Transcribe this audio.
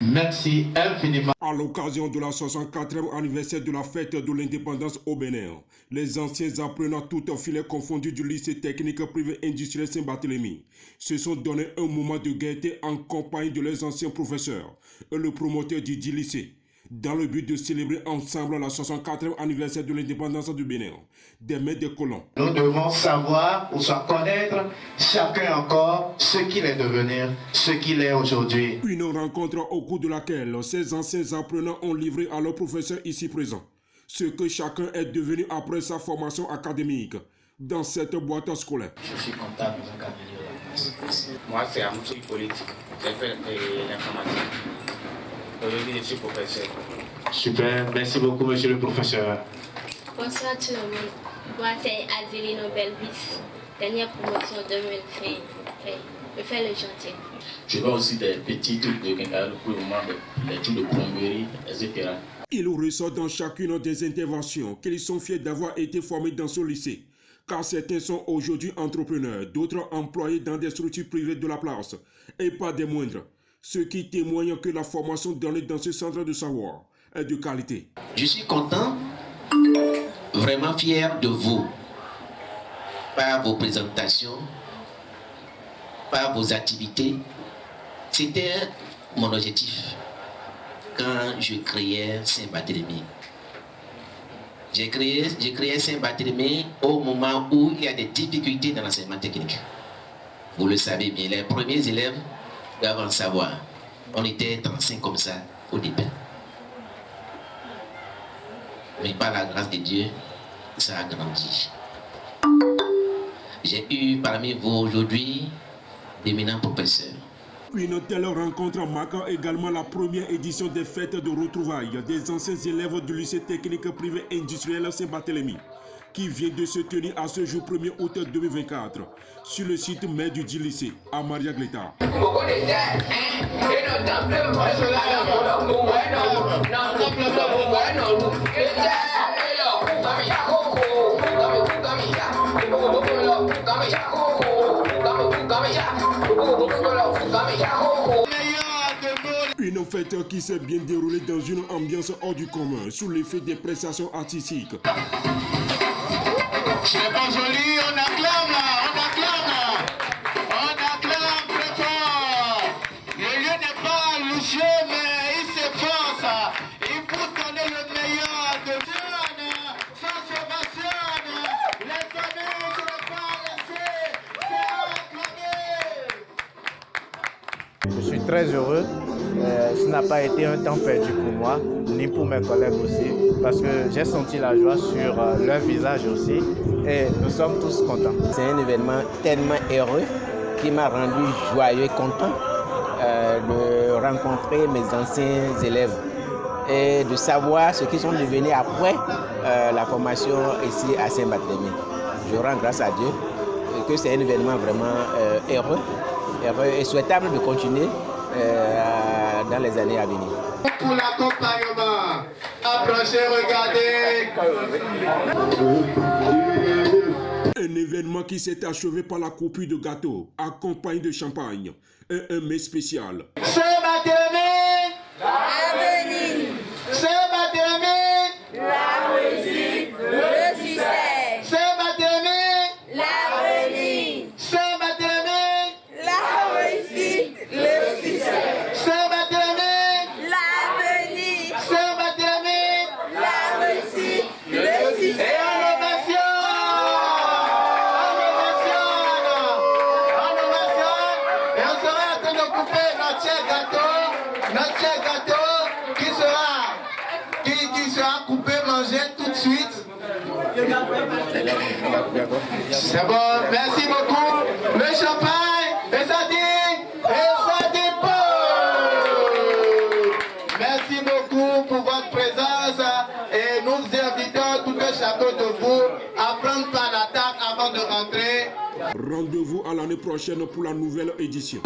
Merci infiniment. À l'occasion de la 64e anniversaire de la fête de l'indépendance au Bénin, les anciens apprenants toutes filets confondus du lycée technique privé industriel Saint-Barthélemy se sont donné un moment de gaieté en compagnie de leurs anciens professeurs et le promoteur du dit lycée, dans le but de célébrer ensemble la 64e anniversaire de l'indépendance du Bénin, des mains des colons. Nous devons savoir ou soit connaître chacun encore ce qu'il est devenu, ce qu'il est aujourd'hui. Une rencontre au cours de laquelle ces anciens apprenants ont livré à leurs professeurs ici présents ce que chacun est devenu après sa formation académique dans cette boîte scolaire. Je suis comptable dans un cabinet de la Moi, c'est Amoussou politique. J'ai fait l'informatique. Aujourd'hui, je suis professeur. Super, merci beaucoup, monsieur le professeur. Bonsoir tout le monde. Moi, c'est Adélie Nobel-Bis, dernière promotion 2020. Je fais le chantier. Je vois aussi des petits trucs de quincaillerie pour le moment, des trucs de plomberie, etc. Il ressort dans chacune des interventions qu'ils sont fiers d'avoir été formés dans ce lycée, car certains sont aujourd'hui entrepreneurs, d'autres employés dans des structures privées de la place, et pas des moindres, ce qui témoigne que la formation donnée dans ce centre de savoir est de qualité. Je suis content, vraiment fier de vous, par vos présentations, par vos activités. C'était mon objectif quand je créais Saint-Barthélemy. J'ai créé Saint-Barthélemy au moment où il y a des difficultés dans l'enseignement technique. Vous le savez bien, les premiers élèves doivent en savoir. On était 35 comme ça au début. Mais par la grâce de Dieu, ça a grandi. J'ai eu parmi vous aujourd'hui d'éminents professeurs. Une telle rencontre marque également la première édition des fêtes de retrouvailles des anciens élèves du lycée technique privé industriel Saint-Barthélemy, qui vient de se tenir à ce jour 1er août 2024 sur le site mère du dit lycée à Maria-Gleta. Une fête qui s'est bien déroulée dans une ambiance hors du commun, sous l'effet des prestations artistiques. C'est pas joli, on acclame là, on acclame très fort. Le lieu n'est pas luxueux, mais il s'efforce. Il faut donner le meilleur de jeunes, sans sauvation. Les familles ne sont pas laissées, c'est acclamé. Je suis très heureux. Ce n'a pas été un temps perdu pour moi, ni pour mes collègues aussi, parce que j'ai senti la joie sur leur visage aussi, et nous sommes tous contents. C'est un événement tellement heureux qui m'a rendu joyeux et content de rencontrer mes anciens élèves et de savoir ce qu'ils sont devenus après la formation ici à Saint-Barthélemy. Je rends grâce à Dieu que c'est un événement vraiment heureux et souhaitable de continuer dans les années à venir. Pour l'accompagnement, approchez, regardez. Un événement qui s'est achevé par la coupure de gâteaux, accompagné de champagne et un mets spécial. Saint-Barthélemy, Avenir, Saint-Barthélemy, la réussite, le succès. Saint-Barthélemy, L'avenir, Saint-Barthélemy, la réussite, le succès. Saint-Barthélemy, L'avenir, Saint-Barthélemy, la réussite, le succès. et en ovation, et on sera en train de couper notre cher gâteau qui sera coupé, mangé tout de suite. C'est bon, merci beaucoup. Le champagne, et ça dit bon. Merci beaucoup pour votre présence et nous invitons tout un chacun de vous à prendre part à la table avant de rentrer. Rendez-vous à l'année prochaine pour la nouvelle édition.